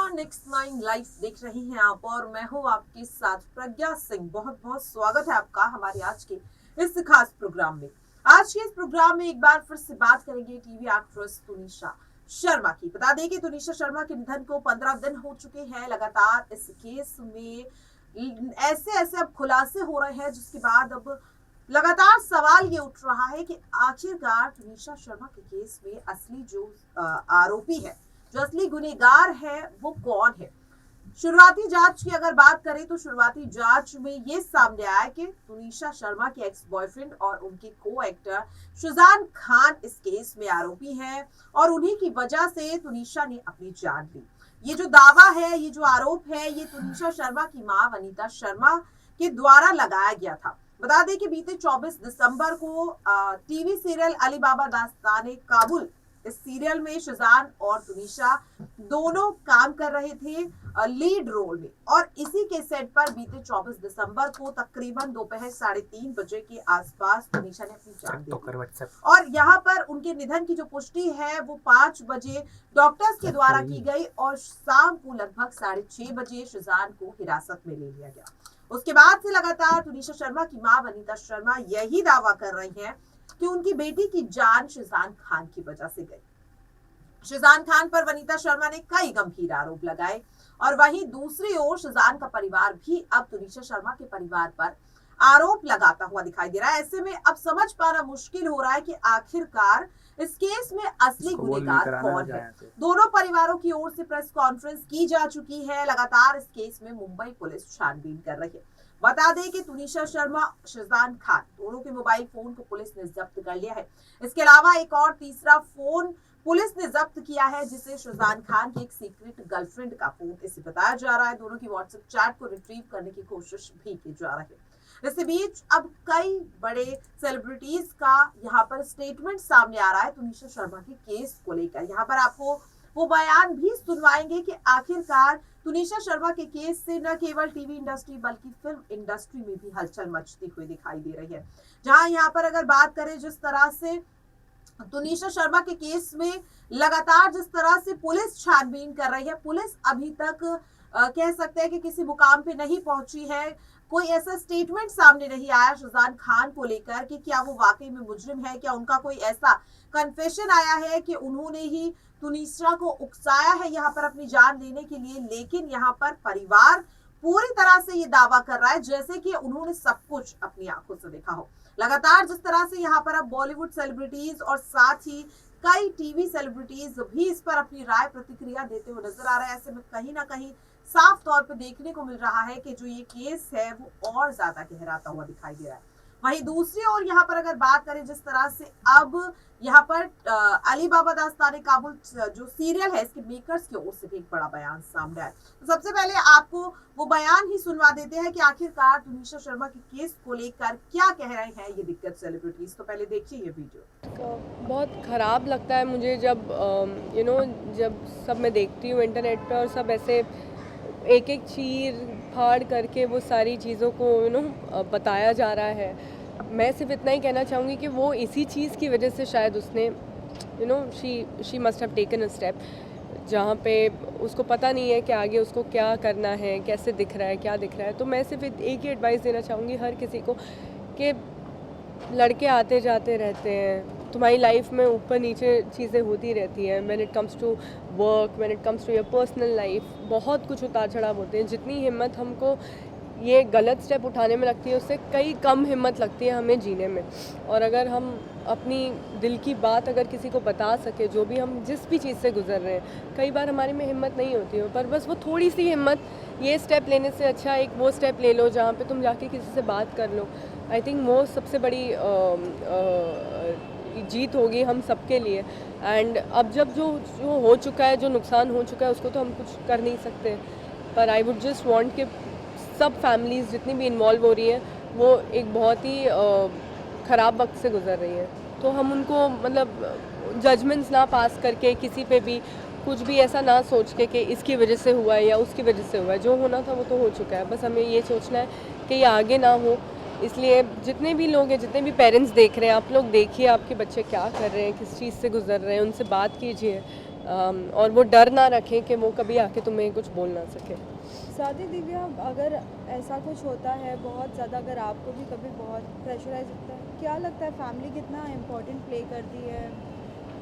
Next 9 live देख रही हैं आप और मैं हूं आपके साथ प्रज्ञा सिंह। बहुत बहुत स्वागत है आपका हमारे आज के इस खास प्रोग्राम में। आज के इस प्रोग्राम में एक बार फिर से बात करेंगे टीवी एक्ट्रेस तुनिशा शर्मा की। बता दें कि तुनिशा शर्मा के निधन को 15 दिन हो चुके हैं। लगातार इस केस में ऐसे ऐसे अब खुलासे हो रहे हैं जिसके बाद अब लगातार सवाल ये उठ रहा है कि आखिरकार तुनिशा शर्मा के केस में असली जो आरोपी है, जो असली गुनहगार है, वो कौन है। शुरुआती जांच की अगर बात करें तो शुरुआती जांच में ये सामने आया कि तुनिशा शर्मा के एक्स बॉयफ्रेंड और उनके को एक्टर शुजान खान इस केस में आरोपी हैं और उन्हीं की वजह से तुनिशा ने अपनी जान ली। ये जो दावा है, ये जो आरोप है, ये तुनिशा शर्मा की मां वनीता शर्मा के द्वारा लगाया गया था। बता दें कि बीते 24 दिसंबर को टीवी सीरियल अली बाबा दास्ताने काबुल, इस सीरियल में शुजान और तुनिशा दोनों काम कर रहे थे लीड रोल में और इसी के सेट पर बीते 24 दिसंबर को तकरीबन दोपहर 3:30 बजे के आसपास तुनिशा ने अपनी जान दी और यहाँ पर उनके निधन की जो पुष्टि है वो 5 बजे डॉक्टर्स के द्वारा की गई और शाम को लगभग 6:30 बजे शुजान को हिरासत में ले लिया गया। उसके बाद से लगातार तुनिशा शर्मा की मां वनीता शर्मा यही दावा कर रही हैं कि उनकी बेटी की जान शुजान खान की वजह से गई। शुजान खान पर वनीता शर्मा ने कई गंभीर आरोप लगाए और वहीं दूसरी ओर शुजान का परिवार भी अब तुनिशा शर्मा के परिवार पर आरोप लगाता हुआ दिखाई दे रहा है। ऐसे में अब समझ पाना मुश्किल हो रहा है कि आखिरकार इस केस में असली गुनहगार कौन है। दोनों परिवारों की ओर से प्रेस कॉन्फ्रेंस की जा चुकी है। लगातार इस केस में मुंबई पुलिस छानबीन कर रही है। बता दें कि तुनिशा शर्मा, शुजान खान दोनों के मोबाइल फोन को पुलिस ने जब्त कर लिया है। इसके अलावा एक और तीसरा फोन पुलिस ने जब्त किया है जिसे शुजान खान की एक सीक्रेट गर्लफ्रेंड का फोन इसे बताया जा रहा है। दोनों की व्हाट्सएप चैट को रिट्रीव करने की कोशिश भी की जा रही है। इसी बीच अब कई बड़े सेलिब्रिटीज का यहाँ पर स्टेटमेंट सामने आ रहा है तुनिशा शर्मा के केस को लेकर। यहाँ पर आपको वो बयान भी सुनवाएंगे कि आखिरकार तुनिशा शर्मा के केस से न केवल टीवी इंडस्ट्री बल्कि फिल्म इंडस्ट्री में भी हलचल मचती हुई दिखाई दे रही है। जहां यहाँ पर अगर बात करें जिस तरह से तुनिशा शर्मा के केस में लगातार जिस तरह से पुलिस छानबीन कर रही है, पुलिस अभी तक कह सकते हैं कि किसी मुकाम पे नहीं पहुंची है। कोई ऐसा स्टेटमेंट सामने नहीं आया शुजान खान को लेकर कि क्या वो वाकई में मुजरिम है, क्या उनका कोई ऐसा कन्फेशन आया है कि उन्होंने ही तुनिशा को उकसाया है यहाँ पर अपनी जान लेने के लिए। लेकिन यहाँ पर परिवार पूरी तरह से ये दावा कर रहा है जैसे कि उन्होंने सब कुछ अपनी आंखों से देखा हो। लगातार जिस तरह से यहाँ पर अब बॉलीवुड सेलिब्रिटीज और साथ ही कई टीवी सेलिब्रिटीज भी इस पर अपनी राय प्रतिक्रिया देते हुए नजर आ रहे हैं। ऐसे में कहीं ना कहीं साफ तौर पर देखने को मिल रहा है कि जो ये केस है वो और ज्यादा गहराता हुआ दिखाई दे रहा है। वहीं दूसरी ओर यहाँ पर अगर बात करें जिस तरह से अब यहाँ पर अली बाबा दास्ताने काबुल जो सीरियल है इसके मेकर्स की ओर से भी एक बड़ा बयान सामने आया। तो सबसे पहले आपको वो बयान ही सुनवा देते हैं कि आखिरकार तुनिशा शर्मा के केस को लेकर क्या कह रहे हैं ये दिग्गज सेलिब्रिटीज। तो पहले देखिए ये वीडियो। बहुत ख़राब लगता है मुझे जब जब सब मैं देखती हूँ इंटरनेट पे और सब ऐसे एक एक चीर फाड़ करके वो सारी चीज़ों को बताया जा रहा है। मैं सिर्फ इतना ही कहना चाहूँगी कि वो इसी चीज़ की वजह से शायद उसने she must have taken a step जहाँ पे उसको पता नहीं है कि आगे उसको क्या करना है, कैसे दिख रहा है, क्या दिख रहा है। तो मैं सिर्फ एक ही एडवाइस देना चाहूँगी हर किसी को कि लड़के आते जाते रहते हैं, तुम्हारी लाइफ में ऊपर नीचे चीज़ें होती रहती हैं। When it comes to work, when it comes to your personal life, बहुत कुछ उतार चढ़ाव होते हैं। जितनी हिम्मत हमको ये गलत स्टेप उठाने में लगती है उससे कई कम हिम्मत लगती है हमें जीने में। और अगर हम अपनी दिल की बात अगर किसी को बता सके, जो भी हम जिस भी चीज़ से गुजर रहे हैं, कई बार हमारे में हिम्मत नहीं होती है, पर बस वो थोड़ी सी हिम्मत, ये स्टेप लेने से अच्छा एक वो स्टेप ले लो जहाँ पे तुम जाके किसी से बात कर लो। आई थिंक वो सबसे बड़ी जीत होगी हम सबके लिए। एंड अब जब जो हो चुका है, जो नुकसान हो चुका है, उसको तो हम कुछ कर नहीं सकते। पर आई वुड जस्ट वांट कि सब फैमिलीज़ जितनी भी इन्वॉल्व हो रही हैं वो एक बहुत ही ख़राब वक्त से गुजर रही हैं, तो हम उनको मतलब जजमेंट्स ना पास करके किसी पे भी कुछ भी ऐसा ना सोच के कि इसकी वजह से हुआ है या उसकी वजह से हुआ है। जो होना था वो तो हो चुका है, बस हमें ये सोचना है कि ये आगे ना हो। इसलिए जितने भी लोग हैं, जितने भी पेरेंट्स देख रहे हैं, आप लोग देखिए आपके बच्चे क्या कर रहे हैं, किस चीज़ से गुजर रहे हैं, उनसे बात कीजिए। और वो डर ना रखें कि वो कभी आके तुम्हें कुछ बोल ना सके। साथ ही दिव्या, अगर ऐसा कुछ होता है बहुत ज़्यादा, अगर आपको भी कभी बहुत प्रेशराइज होता है, क्या लगता है फैमिली कितना इम्पोर्टेंट प्ले करती है?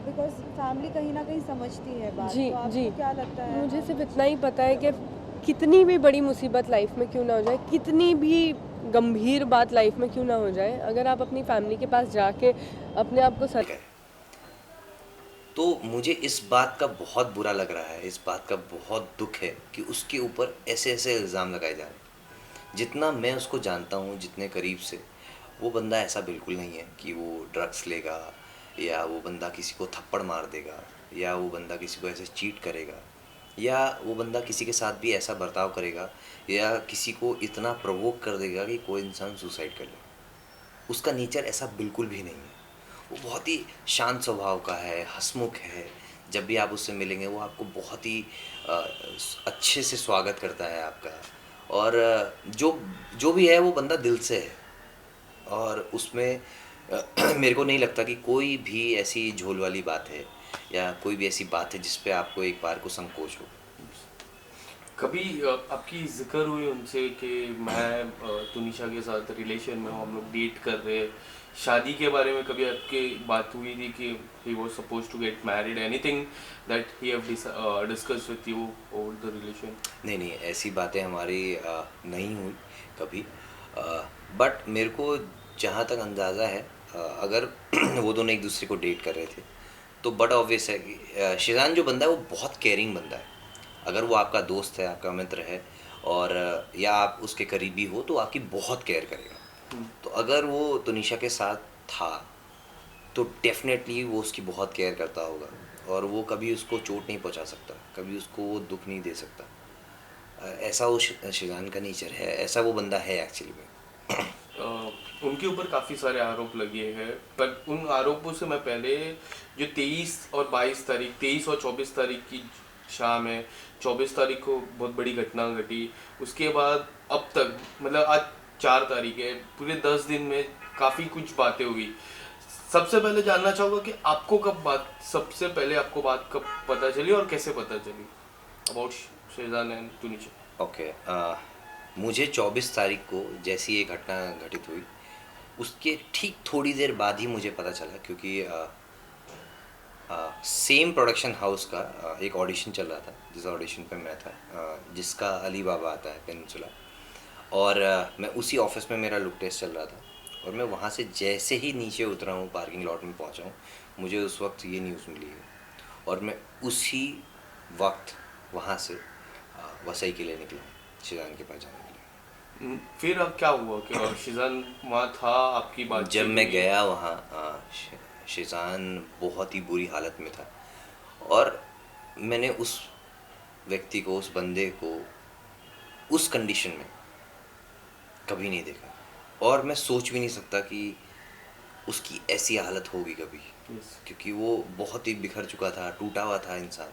बिकॉज फैमिली कहीं ना कहीं समझती है बात, जी तो आपको जी, क्या लगता है? मुझे सिर्फ इतना ही पता है कि कितनी भी बड़ी मुसीबत लाइफ में क्यों ना हो जाए, कितनी भी गंभीर बात लाइफ में क्यों ना हो जाए, अगर आप अपनी फैमिली के पास जाके अपने आप को सच तो मुझे इस बात का बहुत बुरा लग रहा है, इस बात का बहुत दुख है कि उसके ऊपर ऐसे ऐसे इल्ज़ाम लगाए जा रहे हैं। जितना मैं उसको जानता हूँ, जितने करीब से, वो बंदा ऐसा बिल्कुल नहीं है कि वो ड्रग्स लेगा, या वो बंदा किसी को थप्पड़ मार देगा, या वो बंदा किसी को ऐसे चीट करेगा, या वो बंदा किसी के साथ भी ऐसा बर्ताव करेगा, या किसी को इतना प्रोवोक कर देगा कि कोई इंसान सुसाइड कर ले। उसका नेचर ऐसा बिल्कुल भी नहीं है। वो बहुत ही शांत स्वभाव का है, हंसमुख है। जब भी आप उससे मिलेंगे वो आपको बहुत ही अच्छे से स्वागत करता है आपका। और जो जो भी है वो बंदा दिल से है, और उसमें मेरे को नहीं लगता कि कोई भी ऐसी झोल वाली बात है या कोई भी ऐसी बात है जिस पे आपको एक बार को संकोच हो। कभी आपकी जिक्र हुई उनसे कि मैं तुनिशा के साथ रिलेशन में हूँ, हम लोग डेट कर रहे हैं, शादी के बारे में कभी आपकी बात हुई थी कि he was supposed to get married, anything that he have discussed with you over the relation? नहीं नहीं, ऐसी बातें हमारी नहीं हुई कभी। बट मेरे को जहाँ तक अंदाज़ा है, अगर वो दोनों एक दूसरे को डेट कर रहे थे तो बड़ा ऑब्वियस है कि शिजान जो बंदा है वो बहुत केयरिंग बंदा है। अगर वो आपका दोस्त है, आपका मित्र है, और या आप उसके करीबी हो, तो आपकी बहुत केयर करेगा। तो अगर वो तुनिशा के साथ था तो डेफिनेटली वो उसकी बहुत केयर करता होगा, और वो कभी उसको चोट नहीं पहुंचा सकता, कभी उसको वो दुख नहीं दे सकता। ऐसा वो शिजान का नेचर है, ऐसा वो बंदा है एक्चुअली में। उनके ऊपर काफ़ी सारे आरोप लगे हैं, पर उन आरोपों से मैं पहले जो 23 और 22 तारीख, 23 और 24 तारीख की शाम है, 24 तारीख को बहुत बड़ी घटना घटी, उसके बाद अब तक, मतलब आज 4 तारीख है, पूरे 10 दिन में काफ़ी कुछ बातें हुई। सबसे पहले जानना चाहूँगा कि आपको सबसे पहले आपको बात कब पता चली और कैसे पता चली about Schezwan and Tunisha? Okay, मुझे 24 तारीख को जैसी ये घटना घटित हुई उसके ठीक थोड़ी देर बाद ही मुझे पता चला, क्योंकि सेम प्रोडक्शन हाउस का एक ऑडिशन चल रहा था, जिस ऑडिशन पे मैं था, जिसका अली बाबा आता है पेनिनसुला, और मैं उसी ऑफिस में मेरा लुक टेस्ट चल रहा था, और मैं वहाँ से जैसे ही नीचे उतरा हूँ, पार्किंग लॉट में पहुँचा हूँ, मुझे उस वक्त ये न्यूज़ मिली है, और मैं उसी वक्त वहाँ से वसई के लिए निकला शिजान के पास जाने के लिए। फिर अब क्या हुआ कि शिजान वहाँ था, आपकी बात जब मैं गया वहाँ, शिजान बहुत ही बुरी हालत में था, और मैंने उस व्यक्ति को, उस बंदे को उस कंडीशन में कभी नहीं देखा, और मैं सोच भी नहीं सकता कि उसकी ऐसी हालत होगी कभी। क्योंकि वो बहुत ही बिखर चुका था, टूटा हुआ था इंसान,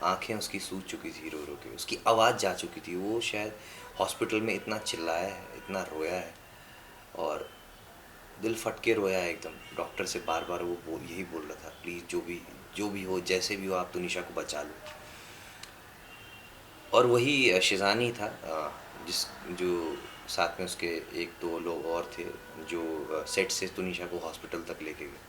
आंखें उसकी सूज चुकी थी रो रो के, उसकी आवाज़ जा चुकी थी। वो शायद हॉस्पिटल में इतना चिल्लाया है, इतना रोया है, और दिल फट के रोया है एकदम। डॉक्टर से बार बार वो यही बोल रहा था, प्लीज़ जो भी हो, जैसे भी हो, आप तुनिशा को बचा लो। और वही शिजान ही था जो साथ में उसके 1-2 लोग और थे, जो सेट से तुनिशा को हॉस्पिटल तक लेके गए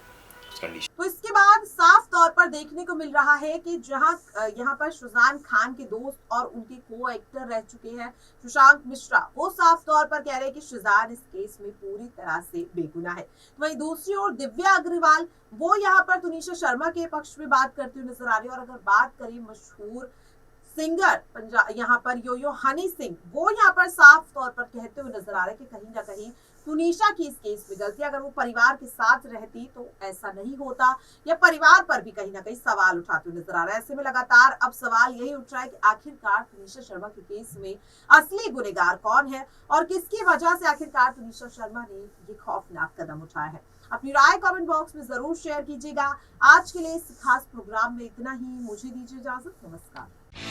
उस कंडीशन। तो इसके बाद साफ तौर पर देखने को मिल रहा है कि जहां यहाँ पर शुजान खान के दोस्त और उनके को एक्टर रह चुके हैं सुशांत मिश्रा, वो साफ तौर पर कह रहे हैं कि शुजान इस केस में पूरी तरह से बेगुनाह है। तो वहीं दूसरी ओर दिव्या अग्रवाल, वो यहाँ पर तुनिशा शर्मा के पक्ष में बात करती हुई नजर आ रही है। और अगर बात करें मशहूर सिंगर पंजाब यहाँ पर यो हनी सिंह, वो यहाँ पर साफ तौर पर कहते हुए नजर आ रहे हैं कि कहीं ना कहीं तुनिशा की इस केस में गलती, अगर वो परिवार के साथ रहती तो ऐसा नहीं होता, या परिवार पर भी कहीं ना कहीं सवाल उठाते हुए नजर आ रहा है। ऐसे में लगातार अब सवाल यही उठ रहा है कि आखिरकार तुनिशा शर्मा के केस में असली गुनहगार कौन है, और किसकी वजह से आखिरकार तुनिशा शर्मा ने ये खौफनाक कदम उठाया है। अपनी राय कमेंट बॉक्स में जरूर शेयर कीजिएगा। आज के लिए इस खास प्रोग्राम में इतना ही, मुझे दीजिए इजाजत, नमस्कार।